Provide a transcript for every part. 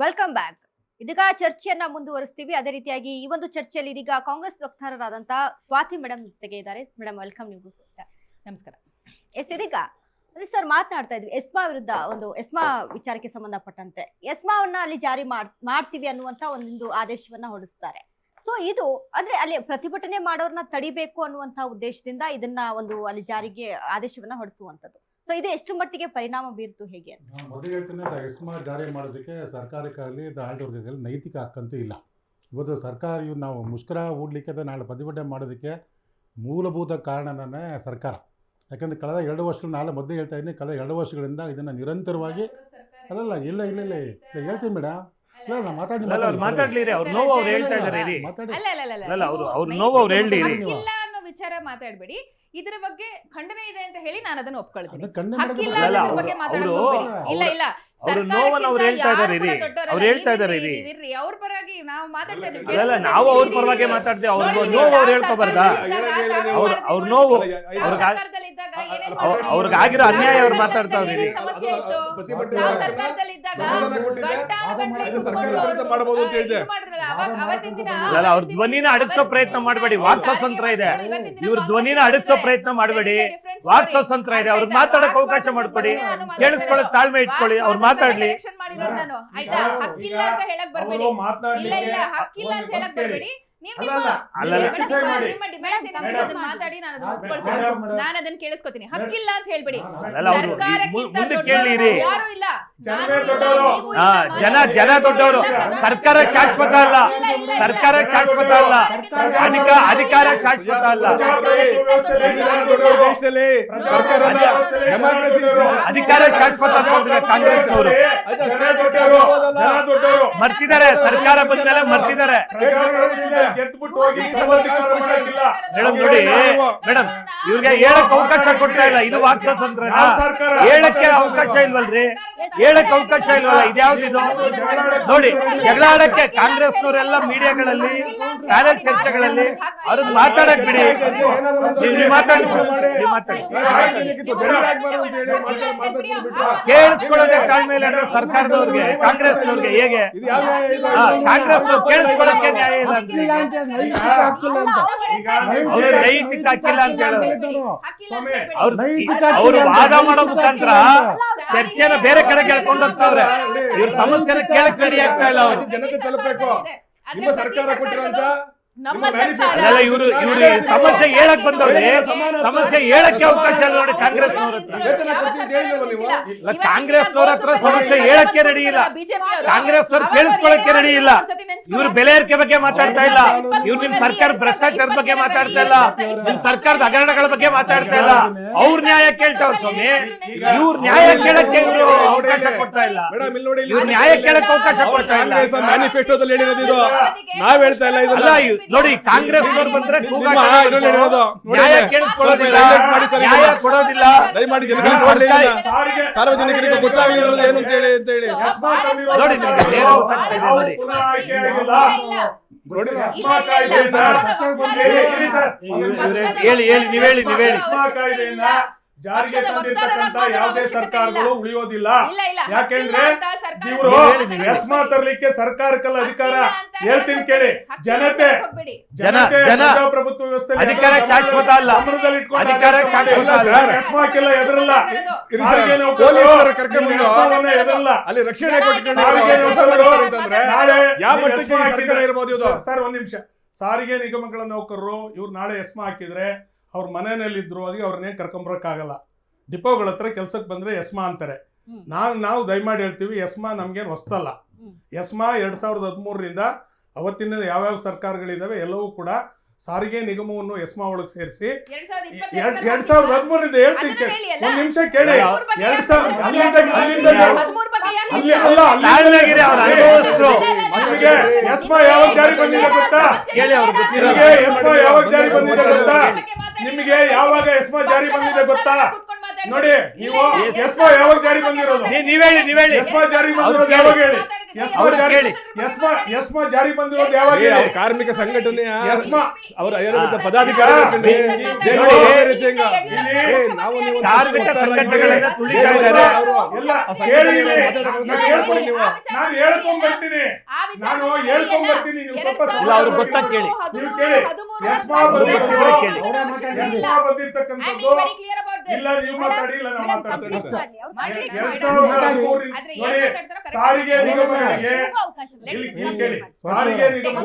Welcome back. ಇದೀಗ ಚರ್ಚೆಯನ್ನ ಮುಂದುವರಿಸ್ತೀವಿ. ಅದೇ ರೀತಿಯಾಗಿ ಈ ಒಂದು ಚರ್ಚೆಯಲ್ಲಿ ಇದೀಗ ಕಾಂಗ್ರೆಸ್ ವಕ್ತಾರರಾದಂತ ಸ್ವಾತಿ ಮೇಡಮ್ ಜೊತೆಗೆ ಇದ್ದಾರೆ. Madam welcome. ನಿಮಗೂ ನಮಸ್ಕಾರ. ಇದೀಗ ಸರ್ ಮಾತನಾಡ್ತಾ ಇದ್ವಿ ಎಸ್ಮಾ ವಿರುದ್ಧ, ಒಂದು ಎಸ್ಮಾ ವಿಚಾರಕ್ಕೆ ಸಂಬಂಧಪಟ್ಟಂತೆ ಎಸ್ಮಾವನ್ನ ಅಲ್ಲಿ ಜಾರಿ ಮಾಡ್ತೀವಿ ಅನ್ನುವಂತ ಒಂದು ಆದೇಶವನ್ನ ಹೊರಡಿಸ್ತಾರೆ. ಸೊ ಇದು ಅಂದ್ರೆ ಅಲ್ಲಿ ಪ್ರತಿಭಟನೆ ಮಾಡೋರ್ನ ತಡಿಬೇಕು ಅನ್ನುವಂತ ಉದ್ದೇಶದಿಂದ ಇದನ್ನ ಒಂದು ಅಲ್ಲಿ ಜಾರಿಗೆ ಆದೇಶವನ್ನ ಹೊರಡಿಸುವಂತದ್ದು. ಸೊ ಇದು ಎಷ್ಟು ಮಟ್ಟಿಗೆ ಪರಿಣಾಮ ಬೀರ್ತು ಹೇಗೆ ಅಂತ ಮೊದಲು ಹೇಳ್ತೀನಿ, ಎಸ್ಮಾ ಜಾರಿ ಮಾಡೋದಕ್ಕೆ ಸರ್ಕಾರಕ್ಕಾಗಲಿ ಆಡಳಿತಗಾಗಲಿ ನೈತಿಕ ಹಕ್ಕಂತೂ ಇಲ್ಲ. ಇವತ್ತು ಸರ್ಕಾರ ನಾವು ಮುಷ್ಕರ ಹೂಡಲಿಕ್ಕೆ ನಾಳೆ ಪ್ರತಿಭಟನೆ ಮಾಡೋದಕ್ಕೆ ಮೂಲಭೂತ ಕಾರಣನೇ ಸರ್ಕಾರ. ಯಾಕಂದರೆ ಕಳೆದ 2 ವರ್ಷಗಳು, ನಾಳೆ ಮೊದಲೇ ಹೇಳ್ತಾ ಇದ್ದೀನಿ, ಕಳೆದ 2 ವರ್ಷಗಳಿಂದ ಇದನ್ನು ನಿರಂತರವಾಗಿ ಅಲ್ಲಲ್ಲ ಇಲ್ಲ ಇಲ್ಲ ಇಲ್ಲ ಇಲ್ಲ ಹೇಳ್ತೀನಿ ಮೇಡಮ್. ಇಲ್ಲ ಮಾತಾಡ್ಲಿ, ಅವ್ರ ನೋವು ಅವ್ರು ಹೇಳ್ತಾ ಇದ್ದಾರೆ. ಇಲ್ಲ ಅನ್ನೋ ವಿಚಾರ ಮಾತಾಡ್ಬೇಡಿ. ಇದರ ಬಗ್ಗೆ ಖಂಡನೆ ಇದೆ ಅಂತ ಹೇಳಿ ನಾನು ಅದನ್ನು ಒಪ್ಕೊಳ್ತೀನಿ. ಇಲ್ಲ ಇಲ್ಲ ಅವ್ರ ನೋವನ್ನು ಅವ್ರು ಹೇಳ್ತಾ ಇದ್ದಾರೆ. ಅವ್ರ ಪರವಾಗಿ ನಾವು ಮಾತಾಡ್ತಾ ಇದ್ದೀವಿ. ನಾವು ಅವ್ರ ಪರವಾಗಿ ಮಾತಾಡ್ತೀವಿ. ಅವ್ರ ನೋವು ಅವ್ರು ಹೇಳ್ಕೋಬಾರ್ದಾ? ಅವ್ರ ನೋವು ಅವ್ರಿಗಾಗಿರೋ ಅನ್ಯಾಯ ಅವ್ರು ಮಾತಾಡ್ತಾ ಇದ್ದೀರಿ. ಅವ್ರ ಧ್ವನಿನ ಅಡಗಿಸೋ ಪ್ರಯತ್ನ ಮಾಡಬೇಡಿ. ವಾಕ್ ಸ್ವಾತಂತ್ರ್ಯ ಇದೆ, ಇವ್ರ ಧ್ವನಿನ ಅಡಗಿಸೋ ಪ್ರಯತ್ನ ಮಾಡಬೇಡಿ. ವಾಕ್ ಸ್ವಾತಂತ್ರ್ಯ ಇದೆ, ಅವ್ರಿಗೆ ಮಾತಾಡಕ್ ಅವಕಾಶ ಮಾಡ್ಕೊಡಿ. ಕೇಳಿಸ್ಕೊಳ್ಳೋಕೆ ತಾಳ್ಮೆ ಇಟ್ಕೊಳ್ಳಿ, ಅವ್ರು ಮಾತಾಡ್ಲಿ. ಹಕ್ಕಿಲ್ಲ ಅಂತ ಹೇಳಕ್ ಬರ್ಬೇಡಿ. ಇಲ್ಲ ಇಲ್ಲ ಹಕ್ಕಿಲ್ಲ ಅಂತ ಹೇಳಕ್ ಬರ್ಬೇಡಿ. ಮಾತಾಡಿ ನಾನು ಅದನ್ನ ಕೇಳಿಸ್ಕೊತೀನಿ. ಹಕ್ಕಿಲ್ಲ ಅಂತ ಹೇಳ್ಬೇಡಿ. ಯಾರು ಇಲ್ಲ, ಜನ ದೊಡ್ಡವರು. ಸರ್ಕಾರ ಶಾಶ್ವತ ಅಲ್ಲ, ಸರ್ಕಾರ ಶಾಶ್ವತ ಅಲ್ಲ, ಅಧಿಕಾರ ಶಾಶ್ವತ ಅಲ್ಲ, ಅಧಿಕಾರ ಶಾಶ್ವತ ಕಾಂಗ್ರೆಸ್ನವರು ಮರ್ತಿದ್ದಾರೆ. ಸರ್ಕಾರ ಬಂದ್ಮೇಲೆ ಮರ್ತಿದ್ದಾರೆ. ನೋಡಿ ಮೇಡಮ್, ಇವ್ರಿಗೆ ಹೇಳಕ್ ಅವಕಾಶ ಕೊಡ್ತಾ ಇಲ್ಲ. ಇದು ವಾಕ್ ಸ್ವಾತಂತ್ರ್ಯ. ಹೇಳಕ್ಕೆ ಅವಕಾಶ ಇಲ್ವಲ್ರಿ? ಹೇಳಕ್ ಅವಕಾಶ ಇಲ್ವಲ್ಲ? ಇದ್ಯಾವ್ದಿದು ನೋಡಿ? ಜಗಳಾಡಕ್ಕೆ ಕಾಂಗ್ರೆಸ್ನವರೆಲ್ಲ ಮೀಡಿಯಾಗಳಲ್ಲಿ, ಪ್ಯಾನೆಲ್ ಚರ್ಚೆಗಳಲ್ಲಿ ಅವ್ರಿಗೆ ಮಾತಾಡಕ್ ಬಿಡಿ. ಕೇಳಿಸ್ಕೊಳ್ಳೋದೇ ತಾಳ್ಮೇಲೆ ಸರ್ಕಾರದವ್ರಿಗೆ, ಕಾಂಗ್ರೆಸ್ನವ್ರಿಗೆ ಹೇಗೆ? ಕಾಂಗ್ರೆಸ್ ಕೇಳಿಸ್ಕೊಳ್ಳೋಕೆ ನ್ಯಾಯ ಇಲ್ಲ ಅಂತ, ಅವ್ರು ನೈತಿಕ ಹಕ್ಕಿಲ್ಲ ಅಂತ ಹೇಳೋದು. ಅವ್ರು ವಾದ ಮಾಡೋ ಮುಖಾಂತರ ಚರ್ಚೆನ ಬೇರೆ ಕಡೆ ಕೇಳ್ಕೊಂಡು ಹೋಗ್ತಾವ್ರೆ. ಇವ್ರ ಸಮಸ್ಯೆನ ಕೇಳಕ್ ರೆಡಿ ಆಗ್ತಾ ಇಲ್ಲ. ಅವ್ರು ಜನತೆ ತಲುಪಬೇಕು. ನಿಮ್ಮ ಸರ್ಕಾರ ಕೊಟ್ಟಿರುವಂತ ಅಲ್ಲ, ಇವ್ರು ಸಮಸ್ಯೆ ಹೇಳಕ್ ಬಂದವ್ರೆ. ಸಮಸ್ಯೆ ಹೇಳಕ್ಕೆ ಅವಕಾಶ ಇಲ್ಲ ನೋಡಿ ಕಾಂಗ್ರೆಸ್ನವ್ರ ಹತ್ರ. ಕಾಂಗ್ರೆಸ್ನವ್ರ ಹತ್ರ ಸಮಸ್ಯೆ ಹೇಳಕ್ಕೆ ರೆಡಿ ಇಲ್ಲ. ಕಾಂಗ್ರೆಸ್ ಅವ್ರು ಕೇಳಿಸ್ಕೊಳಕ್ಕೆ ರೆಡಿ ಇಲ್ಲ. ಇವ್ರು ಬೆಲೆ ಏರಿಕೆ ಬಗ್ಗೆ ಮಾತಾಡ್ತಾ ಇಲ್ಲ. ಇವ್ರು ನಿಮ್ ಸರ್ಕಾರ ಭ್ರಷ್ಟಾಚಾರದ ಬಗ್ಗೆ ಮಾತಾಡ್ತಾ ಇಲ್ಲ. ನಿಮ್ ಸರ್ಕಾರದ ಹಗರಣಗಳ ಬಗ್ಗೆ ಮಾತಾಡ್ತಾ ಇಲ್ಲ. ಅವ್ರ ನ್ಯಾಯ ಕೇಳ್ತಾವ್ರ ಸ್ವಾಮಿ. ಇವ್ರ ನ್ಯಾಯ ಕೇಳಕ್ಕೆ ಇವರು ಅವಕಾಶ ಕೊಡ್ತಾ ಇಲ್ಲ. ಇವ್ರ ನ್ಯಾಯ ಕೇಳಕ್ಕೆ ಅವಕಾಶ ಕೊಡ್ತಾ ಇಲ್ಲ. ಮ್ಯಾನಿಫೆಸ್ಟೋದಲ್ಲಿ ಹೇಳಿರೋದು ಇದು, ನಾವ್ ಹೇಳ್ತಾ ಇಲ್ಲ. ಇದಲ್ಲ ನೋಡಿ, ಕಾಂಗ್ರೆಸ್ ಅವ್ರು ಬಂದ್ರೆ ನ್ಯಾಯ ಕೇಳಿಸ್ಕೊಳ್ಳೋದಿಲ್ಲ, ನ್ಯಾಯ ಕೊಡೋದಿಲ್ಲ. ದಯಮಾಡಿ ಸಾರ್ವಜನಿಕರಿಗೆ ಗೊತ್ತಾಗಲಿರೋದು ಏನು ಅಂತ ಹೇಳಿ ನೋಡಿ. ಹೇಳಿ ಜಾರಿಗೆ ತಂದಿರ್ತಕ್ಕಂತ ಯಾವುದೇ ಸರ್ಕಾರಗಳು ಉಳಿಯೋದಿಲ್ಲ. ಯಾಕೆಂದ್ರೆ ಇವರು ಎಸ್ಮಾ ತರಲಿಕ್ಕೆ ಸರ್ಕಾರಕ್ಕಲ್ಲ ಅಧಿಕಾರ. ಹೇಳ್ತೀನಿ ಕೇಳಿ, ಜನತೆ ಪ್ರಜಾಪ್ರಭುತ್ವ ವ್ಯವಸ್ಥೆ ಅಧಿಕಾರ ಶಾಶ್ವತ ಅಲ್ಲ. ಅಧಿಕಾರ ಶಾಶ್ವತ ಅಲ್ಲ. ಎಸ್ಮಾಕ್ಕೆಲ್ಲ ಎದುರಲ್ಲ. ಅಲ್ಲಿ ರಕ್ಷಣೆ ಸರ್ ಒಂದ್ ನಿಮಿಷ. ಸಾರಿಗೆ ನಿಗಮಗಳ ನೌಕರರು ಇವ್ರು ನಾಳೆ ಎಸ್ಮಾ ಹಾಕಿದ್ರೆ ಅವ್ರ ಮನೆಯಲ್ಲಿದ್ರು ಅದಕ್ಕೆ ಅವ್ರನ್ನೇ ಕರ್ಕೊಂಬರಕ್ಕಾಗಲ್ಲ. ಡಿಪೋಗಳ ಹತ್ರ ಕೆಲ್ಸಕ್ಕೆ ಬಂದ್ರೆ ಎಸ್ಮಾ ಅಂತಾರೆ. ನಾವು ದಯಮಾಡಿ ಹೇಳ್ತೀವಿ, ಎಸ್ಮಾ ನಮ್ಗೇನು ಹೊಸ್ತಲ್ಲ. ಎಸ್ಮಾ 2013ರಿಂದ ಅವತ್ತಿನ ಯಾವ್ಯಾವ ಸರ್ಕಾರಗಳಿದಾವೆ ಎಲ್ಲವೂ ಕೂಡ ಸಾರಿಗೆ ನಿಗಮವನ್ನು ಎಸ್ಮಾ ಒಳಗೆ ಸೇರಿಸಿ 2013ರಿಂದ ಹೇಳ್ತೀನಿ, ಒಂದ್ ನಿಮಿಷ ಕೇಳಿ. ಎಸ್ಮಾ ಯಾವಾಗ ಜಾರಿ ಬಂದಿದೆ ಗೊತ್ತಾ? ಎಸ್ಮಾ ಯಾವಾಗ ಜಾರಿ ಬಂದಿದೆ ಗೊತ್ತಾ? ನಿಮಗೆ ಯಾವಾಗ ಎಸ್ಮಾ ಜಾರಿ ಬಂದಿದೆ ಗೊತ್ತಾ? ನೋಡಿ ನೀವು ಎಸ್ಮಾ ಯಾವಾಗ ಜಾರಿ ಬಂದಿರೋದು? ನೀವ್ ಹೇಳಿ ಎಸ್ಮಾ ಜಾರಿ ಬಂದಿರೋದು ಯಾವಾಗ ಹೇಳಿ? ಎಸ್ಮಾ ಜಾರಿ ಬಂದಿರೋದು ಯಾವಾಗ ಏ, ಹೇಳಿ? ಅವ್ರ ಕಾರ್ಮಿಕ ಸಂಘಟನೆಯ ಎಸ್ಮಾ ಅವರ ಪದಾಧಿಕಾರಿಗಳು ಕಾರ್ಮಿಕ ಸಂಘಟನೆಗಳನ್ನ ತುಳಿತಾ ಇದ್ದಾರೆ. ಎಲ್ಲ ಕೇಳಿ ಇಲ್ಲಿ. ನಾನು ಹೇಳ್ಕೊಂಡ್ ಬರ್ತೀನಿ ನೀವು ಸ್ವಲ್ಪ ಇಲ್ಲ, ಅವ್ರಿಗೆ ಗೊತ್ತಾಗ್ ಕೇಳಿ. ನೀವು ಕೇಳಿ. ಎಸ್ಮಾ ಬಂದಿರ್ತಕ್ಕಂಥದ್ದು ಇಲ್ಲ, ನೀವು ಮಾತಾಡಿ, ಇಲ್ಲ ನಾವು ಮಾತಾಡ್ತೀನಿ. 2013 ಸಾರಿಗೆ ನಿಗಮಗಳಿಗೆ ಇಲ್ಲಿ ಕೇಳಿ. ಸಾರಿಗೆ ನಿಗಮ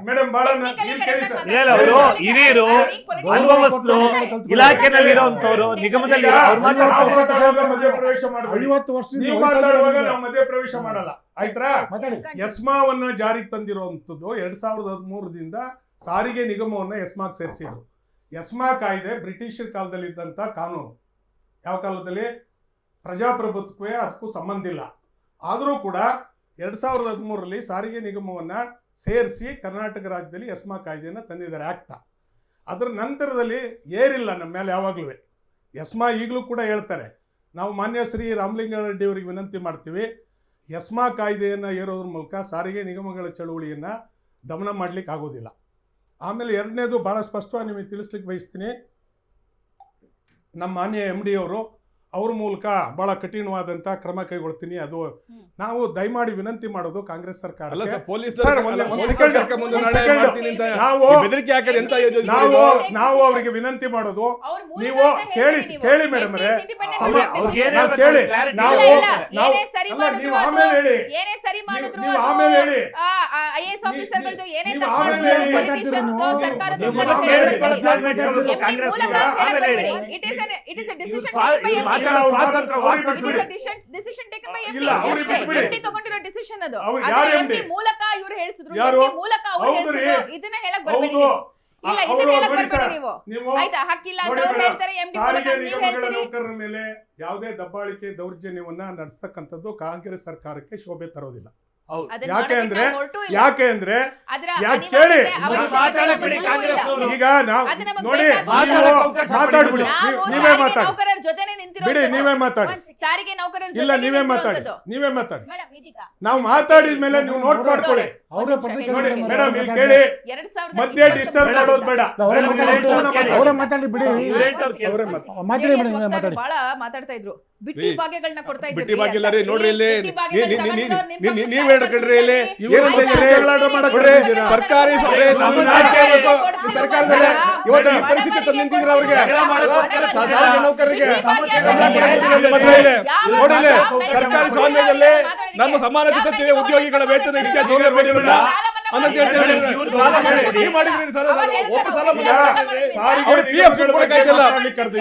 ಮೇಡಮ್ ಬಹಳ ಇಲ್ಲಿ ಕೇಳಿ ಸರ್. ಇಲ್ಲ, ಅವರು ಹಿರಿಯರು, ಅನುಭವಸ್ಥರು, ಇಲಾಖೆನಲ್ಲಿ ಇರುವಂತವ್ರು, ನಿಗಮದಲ್ಲಿ ಅವ್ರು ಮಾತಾಡ್ತಾರೆ. ಮಧ್ಯಪ್ರವೇಶ ಮಾಡಬೇಡಿ. 50 ವರ್ಷದಿಂದ ನೀವು ಮಾತಾಡುವಾಗ ನಾವು ಮಧ್ಯಪ್ರವೇಶ ಮಾಡಲ್ಲ, ಆಯ್ತಾ? ಎಸ್ಮಾವನ್ನ ಜಾರಿಗೆ ತಂದಿರುವಂತದ್ದು 2013ದಿಂದ ಸಾರಿಗೆ ನಿಗಮವನ್ನ ಎಸ್ಮಾಕ್ ಸೇರಿಸಿದ್ರು. ಎಸ್ಮಾ ಕಾಯ್ದೆ ಬ್ರಿಟಿಷರ ಕಾಲದಲ್ಲಿ ಇದ್ದಂತ ಕಾನೂನು. ಯಾವ ಕಾಲದಲ್ಲಿ? ಪ್ರಜಾಪ್ರಭುತ್ವಕ್ಕೆ ಅದಕ್ಕೂ ಸಂಬಂಧ ಇಲ್ಲ. ಆದರೂ ಕೂಡ 2013ರಲ್ಲಿ ಸಾರಿಗೆ ನಿಗಮವನ್ನ ಸೇರಿಸಿ ಕರ್ನಾಟಕ ರಾಜ್ಯದಲ್ಲಿ ಎಸ್ಮಾ ಕಾಯ್ದೆಯನ್ನು ತಂದಿದ್ದಾರೆ, ಆಕ್ಟ. ಅದರ ನಂತರದಲ್ಲಿ ಏರಿಲ್ಲ ನಮ್ಮ ಮೇಲೆ ಯಾವಾಗಲೂ. ಎಸ್ಮಾ ಈಗಲೂ ಕೂಡ ಹೇಳ್ತಾರೆ, ನಾವು ಮಾನ್ಯ ಶ್ರೀ ರಾಮಲಿಂಗಾರೆಡ್ಡಿ ಅವರಿಗೆ ವಿನಂತಿ ಮಾಡ್ತೀವಿ, ಎಸ್ಮಾ ಕಾಯ್ದೆಯನ್ನು ಏರೋದ್ರ ಮೂಲಕ ಸಾರಿಗೆ ನಿಗಮಗಳ ಚಳುವಳಿಯನ್ನು ದಮನ ಮಾಡಲಿಕ್ಕೆ ಆಗೋದಿಲ್ಲ. ಆಮೇಲೆ ಎರಡನೇದು ಭಾಳ ಸ್ಪಷ್ಟವಾಗಿ ನಿಮಗೆ ತಿಳಿಸ್ಲಿಕ್ಕೆ ಬಯಸ್ತೀನಿ. ನಮ್ಮ ಮಾನ್ಯ MD ಅವರು ಅವ್ರ ಮೂಲಕ ಭಾಳ ಕಠಿಣವಾದಂಥ ಕ್ರಮ ಕೈಗೊಳ್ತೀನಿ. ಅದು ನಾವು ದಯಮಾಡಿ ವಿನಂತಿ ಮಾಡೋದು ಕಾಂಗ್ರೆಸ್ ಸರ್ಕಾರ. ನಾವು ಅವರಿಗೆ ವಿನಂತಿ ಮಾಡೋದು, ನೀವು ಕೇಳಿ ಮೇಡಮ್ ಅವರೇ, ಕೇಳಿ. ನೀವು ಆಮೇಲೆ ಹೇಳಿ, ನೀವು ಆಮೇಲೆ ಹೇಳಿ, ನೌಕರರ ಮೇಲೆ ಯಾವುದೇ ದಬ್ಬಾಳಿಕೆ ದೌರ್ಜನ್ಯವನ್ನ ನಡೆಸ್ತಕ್ಕಂಥದ್ದು ಕಾಂಗ್ರೆಸ್ ಸರ್ಕಾರಕ್ಕೆ ಶೋಭೆ ತರೋದಿಲ್ಲ. ಯಾಕೆ ಅಂದ್ರೆ ಕೇಳಿ, ಈಗ ನಾವು ನೋಡಿ, ಮಾತಾಡ್ಬಿಡಿ, ನೀವೇ ಮಾತಾಡಿ, ಇಲ್ಲ ನೀವೇ ಮಾತಾಡಿ. ನಾವು ಮಾತಾಡಿದ ಮೇಲೆ ನೀವು ನೋಟ್ ಮಾಡ್ಕೊಳ್ಳಿ. ನೋಡಿ ಮೇಡಮ್, ಇಲ್ಲಿ ಕೇಳಿ, ಮಧ್ಯೆ ಡಿಸ್ಟರ್ಬ್ ಮಾಡೋದು ಬೇಡ. ಬಹಳ ಮಾತಾಡ್ತಾ ಇದ್ರು, ಬಿಟ್ಟಿ ಭಾಗ್ಯಗಳನ್ನ ಕೊಡ್ತಾ ಇದ್ರು. ಬಿಟ್ಟಿ ಭಾಗ್ಯ ಇಲ್ಲ ರೀ, ನೋಡ್ರಿ ಇಲ್ಲಿ ನೀವ್ ಹೇಳ್ಕೊಂಡ್ರಿ ಇಲ್ಲಿ ಸರ್ಕಾರಿ ಸರ್ಕಾರದಲ್ಲಿ ಇವತ್ತು ಈ ಪರಿಸ್ಥಿತಿ ತಂದು ನಿಂತಿದ್ರು ಅವ್ರಿಗೆ, ನೌಕರರಿಗೆ ನೋಡಿಲ್ಲ. ಸರ್ಕಾರಿ ಸ್ವಾಮ್ಯದಲ್ಲಿ ನಮ್ಮ ಸಮಾನತೆ ತತ್ವ ಉದ್ಯೋಗಿಗಳ ವೇತನ ಹೆಚ್ಚಾಗಿ ಅಂತ ಹೇಳ್ತಾರೆ. ನೀವು ಮಾಡಿದ್ರಿ ಸರ್, ಅವ್ರ PF ಕೊಡಕ್ಕಾಯ್ತಿಲ್ಲ.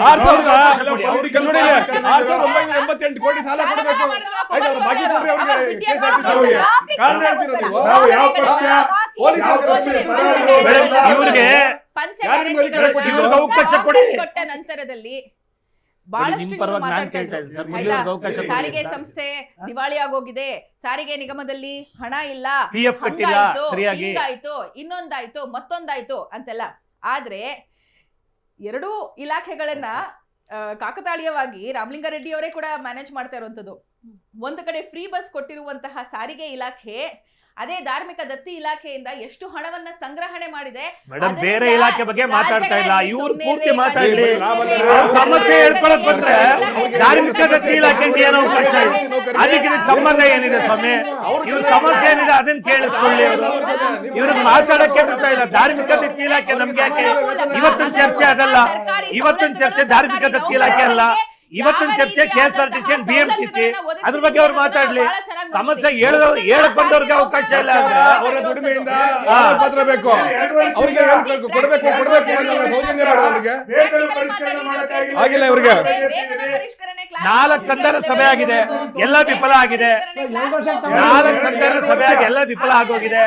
6,988 ಕೋಟಿ ಸಾಲ ಕೊಡಬೇಕು. ಆಯ್ತು, ಅವ್ರ ಬಾಕಿ ಕೊಡ್ರಿ ಅವ್ರಿಗೆ. ಕಾರಣ ಹೇಳ್ತೀರ ನೀವು? ಇವ್ರಿಗೆ ಅವಕಾಶ ಕೊಡಿ. ಕೊಟ್ಟ ನಂತರದಲ್ಲಿ ಬಹಳಷ್ಟು ಸಾರಿಗೆ ಸಂಸ್ಥೆ ದಿವಾಳಿ ಆಗೋಗಿದೆ, ಸಾರಿಗೆ ನಿಗಮದಲ್ಲಿ ಹಣ ಇಲ್ಲ, PF ಕಟ್ಟಿಲ್ಲ ಸರಿಯಾಗಿ, ಹಿಂಗಾಯ್ತು, ಇನ್ನೊಂದಾಯ್ತು, ಮತ್ತೊಂದಾಯ್ತು ಅಂತೆಲ್ಲ. ಆದ್ರೆ ಎರಡೂ ಇಲಾಖೆಗಳನ್ನ ಕಾಕತಾಳೀಯವಾಗಿ ರಾಮಲಿಂಗಾರೆಡ್ಡಿ ಅವರೇ ಕೂಡ ಮ್ಯಾನೇಜ್ ಮಾಡ್ತಾ ಇರುವಂತದ್ದು. ಒಂದು ಕಡೆ ಫ್ರೀ ಬಸ್ ಕೊಟ್ಟಿರುವಂತಹ ಸಾರಿಗೆ ಇಲಾಖೆ ಅದೇ ಧಾರ್ಮಿಕ ದತ್ತಿ ಇಲಾಖೆಯಿಂದ ಎಷ್ಟು ಹಣವನ್ನ ಸಂಗ್ರಹಣೆ ಮಾಡಿದೆ. ಮೇಡಮ್, ಬೇರೆ ಇಲಾಖೆ ಬಗ್ಗೆ ಮಾತಾಡ್ತಾ ಇಲ್ಲ, ಇವ್ರು ಪೂರ್ತಿ ಮಾತಾಡ್ಲಿ. ಸಮಸ್ಯೆ ಹೇಳ್ಕೊಳಕ್ ಬಂದ್ರೆ ಧಾರ್ಮಿಕ ದತ್ತಿ ಇಲಾಖೆಗೆ ಏನೋ ಅವಕಾಶ ಇದೆ, ಅದಕ್ಕೆ ಇದಕ್ಕೆ ಸಂಬಂಧ ಏನಿದೆ ಸ್ವಾಮಿ? ಇವ್ರ ಸಮಸ್ಯೆ ಏನಿದೆ ಅದನ್ನ ಕೇಳಿಸ್ಕೊಳ್ಳಿ. ಇವ್ರಿಗೆ ಮಾತಾಡಕ್ಕೆ ಬರ್ತಾ ಇಲ್ಲ. ಧಾರ್ಮಿಕ ದತ್ತಿ ಇಲಾಖೆ ನಮ್ಗೆ ಯಾಕೆ? ಇವತ್ತಿನ ಚರ್ಚೆ ಅದಲ್ಲ. ಇವತ್ತಿನ ಚರ್ಚೆ ಧಾರ್ಮಿಕ ದತ್ತಿ ಇಲಾಖೆ ಅಲ್ಲ. ಇವತ್ತಿನ ಚರ್ಚೆ KSRTC BMTC, ಅದ್ರ ಬಗ್ಗೆ ಅವ್ರು ಮಾತಾಡ್ಲಿ. ಸಮಸ್ಯೆ ಹೇಳಕ್ ಬಂದವ್ರಿಗೆ ಅವಕಾಶ ಇಲ್ಲ ಅಂದ್ರೆ ಅವರ ದುಡಿಮೆಯಿಂದ ಪತ್ರ ಬೇಕು, ಅವ್ರಿಗೆ ಕೊಡ್ಬೇಕು ಆಗಿಲ್ಲ. ಇವ್ರಿಗೆ 4 ಸಂಧಾನ ಸಭೆ ಆಗಿದೆ, ಎಲ್ಲ ವಿಫಲ ಆಗಿದೆ. 4 ಸಂಧಾನ ಸಭೆ ಆಗಿ ಎಲ್ಲ ವಿಫಲ ಆಗೋಗಿದೆ.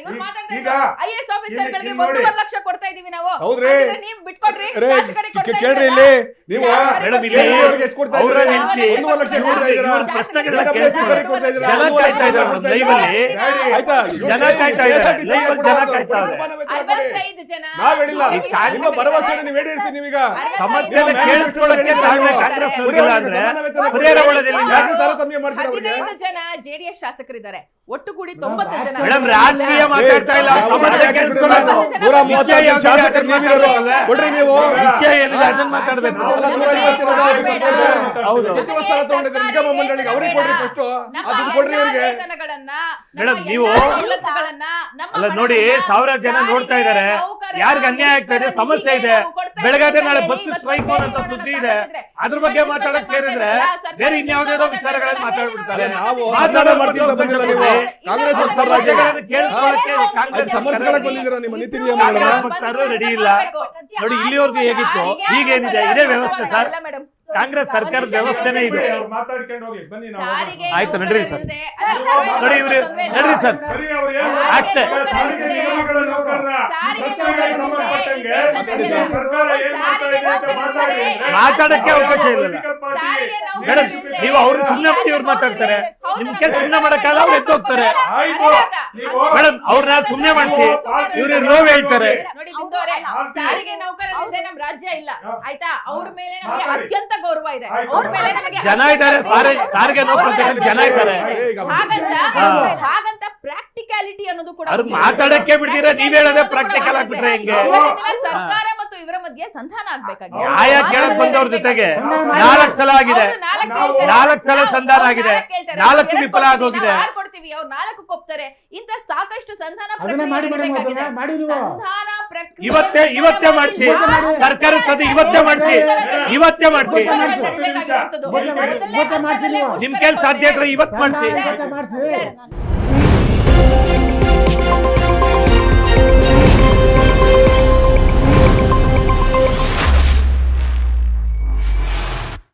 ಇವ್ರು ಮಾತಾಡ್ತಾ ಈಗ ಇದ್ರು IAS ಆಫೀಸರ್ಗಳಿಗೆ ಇಲ್ಲಿ ನೋಡಿ. 1.5 ಲಕ್ಷ ಕೊಡ್ತಾ ಇದೀವಿ ನಾವು. ಹೌದ್ರಿ. ಹಾಗಿದ್ರೆ ನೀವ್ ಬಿಟ್ಕೊಡ್ರಿ, ರೇ, ಶಾಸಕರಿಗೆ ಕೊಡ್ತಾ ಕೇಳ್ರಿ ಇದ್ದೀರಾ? ಇಲ್ಲಿ ನೀವು ಮೇಡಮ್, ಇಲ್ಲಿ ಅವ್ರಿಗೆ ಎಷ್ಟು ಕೊಡ್ತಾ ಅವ್ರ ಇದ್ದೀರಾ? ನಿಲ್ಸಿ. 1.5 ಲಕ್ಷ ಕೊಡ್ತಾ ಇದ್ದೀರಾ? ಇವ್ರ ಪ್ರಶ್ನೆಗಳನ್ನ ಜನ ಕೇಳಿಸಿ. ಕೊಡ್ತಾ ಇದ್ದೀರಾ? ಜನ 1.5 ಕಾಯ್ತಾ ಇದ್ದಾರೆ ಕೊಡ್ತಾ ಲೈವ್ ಇದ್ದೀರಾ? ಅಲ್ಲಿ. ಆಯ್ತಾ? ಜನ ಕಾಯ್ತಾ ಇದ್ದಾರೆ. ಲೈವ್ ಅಲ್ಲಿ ಜನ ಕಾಯ್ತಾ ಇದ್ದಾರೆ. 65 ಜನ. ನಾವ್ ಹೇಳಿಲ್ಲ. ಈ ಕಾಂಗ್ರೆಸ್ ನಿಮ್ಮ ಭರವಸೆ ನೀವು ಹೇಳಿರ್ತೀವಿ ನೀವೀಗ. ಸಮಸ್ಯೆನ ಕೇಳಿಸ್ಕೊಳ್ಳಕ್ಕೆ ತಾಳ್ಮೆ ಕಾಂಗ್ರೆಸ್ ಅವ್ರಿಗಿಲ್ಲ ಅಂದ್ರೆ ಪರಿಹಾರ ಮಾಡೋದಿಲ್ಲ. ಯಾಕೆ ತಾರತಮ್ಯ ಮಾಡ್ತೀರಾ ಅವ್ರಿಗೆ? 15 ಜನ JDS ಶಾಸಕರಿದ್ದಾರೆ, ಒಟ್ಟು ಕೂಡಿ 90 ಜನ. ಮೇಡಮ್, ರಾಜಕೀಯ ಮಾತಾಡ್ತಾ ಇಲ್ಲ, ಸಮಸ್ಯೆ ಕೇಳಿಸ್ಕೊಳ್ಳೋದು. 130 ಶಾಸಕರು ನೀವಿರೋರು. ಕೊಡ್ರಿ ನೀವು. ವಿಷಯ ಏನಿದೆ ಅದನ್ನ ಮಾತಾಡ್ಬೇಕು. ನಾವೆಲ್ಲ 150 ಹೌದು. ಸಚಿವ ಸ್ಥಾನ ತಗೊಂಡಿದ್ದಾರೆ ನಿಗಮ ಮಂಡಳಿಗೆ, ಅವ್ರಿಗೆ ಕೊಡ್ರಿ ಫಸ್ಟ್. ಅದನ್ನ ಕೊಡ್ರಿ ಅವ್ರಿಗೆ. ಮೇಡಮ್, ನೀವು ಅಲ್ಲ ನೋಡಿ, ಸಾವಿರಾರು ಜನ ನೋಡ್ತಾ ಇದ್ದಾರೆ. ಯಾರಿಗೆ ಅನ್ಯಾಯ ಆಗ್ತಾ ಇದೆ, ಸಮಸ್ಯೆ ಇದೆ, ಬೆಳಗಾದ್ರೆ ನಾಳೆ ಬಸ್ ಸ್ಟ್ರೈಕ್ ಅಂತ ಸುದ್ದಿ ಇದೆ, ಅದ್ರ ಬಗ್ಗೆ ಮಾತಾಡಕ್ ಸೇರಿದ್ರೆ ಬೇರೆ ಇನ್ಯಾವುದೇನೋ ವಿಚಾರಗಳಲ್ಲಿ ಮಾತಾಡ್ಬಿಡ್ತಾರೆ. ನಾವು ಮಾತಾಡೋ ಮಾಡ್ತಿದ್ದ ಬಂದಿಲ್ಲ ನೀವು. ಕಾಂಗ್ರೆಸ್ ಅವ್ರ ಸಮಸ್ಯೆಗಳನ್ನು ಕೇಳಿಸ್ಕೊಳ್ಳಕ್ಕೆ ಕಾಂಗ್ರೆಸ್ ಸಮಸ್ಯೆಗಳನ್ನ ಬಂದಿದ್ದೀರಾ ನಿಮ್ಮ ನೀತಿ ನಿಯಮಗಳನ್ನ? ಕಾಂಗ್ರೆಸ್ ವಕ್ತಾರರು ರೆಡಿ ಇಲ್ಲ. ನೋಡಿ, ಇಲ್ಲಿವರೆಗೂ ಹೇಗಿತ್ತು ಈಗೇನಿದೆ ಇದೇ ವ್ಯವಸ್ಥೆ ಸರ್. ಕಾಂಗ್ರೆಸ್ ಸರ್ಕಾರದ ವ್ಯವಸ್ಥೆನೇ ಇದೆ. ಅವ್ರು ಮಾತಾಡ್ಕೊಂಡು ಹೋಗ್ಲಿ, ಬನ್ನಿ ನಾವು ಹೋಗೋಣ. ಆಯ್ತು, ನಡ್ರಿ ಸರ್. ನೋಡಿ ಇವ್ರು ನಡ್ರಿ ಸರ್. ಬರೀ ಅವ್ರು ಏನ್ ಅಷ್ಟೇ. ಸಾರಿಗೆ ನಿಗಮಗಳ ನೌಕರರ ಪ್ರಶ್ನೆಗಳಿಗೆ ಸಂಬಂಧಪಟ್ಟಂಗೆ ಸರ್ಕಾರ ಏನ್ ಮಾಡ್ತಾ ಇದೆ ಅಂತ ಮಾತಾಡಿ ಅಂದ್ರೆ ಮಾತಾಡಕ್ಕೆ ಅವಕಾಶ ಇಲ್ಲ. ಪೊಲಿಟಿಕಲ್ ಪಾರ್ಟಿ ಮೇಡಮ್, ನೀವು ಅವ್ರು ಸುಮ್ಮನೆ ಬಿಟ್ಟು ಇವ್ರು ಮಾತಾಡ್ತಾರೆ. ನಿಮ್ ಕೆಲ ಸುಮ್ಮನೆ ಮಾಡಕ್ಕಾಗಲ್ಲ, ಅವ್ರು ಎದ್ದು ಹೋಗ್ತಾರೆ. ಆಯ್ತು, ನೀವು ಮೇಡಮ್, ಅವ್ರನ್ನ ಸುಮ್ಮನೆ ಮಾಡಿಸಿ ಇವ್ರಿಗೆ ನೋವು ಹೇಳ್ತಾರೆ. ನೋಡಿ ಬಿಂದೋರೆ, ಸಾರಿಗೆ ನೌಕರರಿಲ್ಲದೆ ನಮ್ ರಾಜ್ಯ ಇಲ್ಲ, ಆಯ್ತಾ? ಅವ್ರ ಮೇಲೆ ನಮಗೆ ಅತ್ಯಂತ ಗೌರವ ಇದೆ. ಅವ್ರ ಮೇಲೆ ನಮಗೆ ಜನ ಇದ್ದಾರೆ, ಸಾರಿಗೆ ನೌಕರರು ಜನ ಇದ್ದಾರೆ. ಹಾಗಂತ ಪ್ರಾಕ್ಟಿಕಾಲಿಟಿ ಅನ್ನೋದು ಕೂಡ ಅವ್ರು ಮಾತಾಡಕ್ಕೆ ಬಿಡ್ತೀರಾ, ನೀವ್ ಹೇಳೋದೇ ಪ್ರಾಕ್ಟಿಕಲ್ ಆಗ್ಬಿಟ್ರೆ ಹೆಂಗೆ? ಸರ್ಕಾರ ಮತ್ತು ಇವರ ಮಧ್ಯೆ ಸಂಧಾನ ಆಗ್ಬೇಕಾಗಿದೆ. ನ್ಯಾಯ ಕೇಳಕ್ ಬಂದವ್ರ ಜೊತೆಗೆ 4 ಸಲ ಆಗಿದೆ. 4 ಸಲ ಸಂಧಾನ ಆಗಿದೆ, 4 ವಿಫಲ ಆಗೋಗಿದೆ. ಕೊಡ್ತೀವಿ, ಅವ್ರು 4 ಕೊಪ್ತಾರೆ. ಇಂತ ಸಾಕಷ್ಟು ಸಂಧಾನ ಅದನ್ನ ಮಾಡಿ ಮೇಡಮ್, ಅದನ್ನ ಮಾಡಿ ನೀವು. ಸಂಧಾನ ಪ್ರಕ್ರಿಯೆ ಇವತ್ತೇ ಮಾಡಿಸಿ. ಸರ್ಕಾರದ ಸದ್ಯ ಇವತ್ತೇ ಮಾಡಿಸಿ. ಇವತ್ತೇ ಮಾಡಿಸಿ ನಿಮ್ ಕೈಲಿ ಸಾಧ್ಯ ಇದ್ರೆ ಇವತ್ತು ಮಾಡಿಸಿ. ಮಾಡಿಸಿ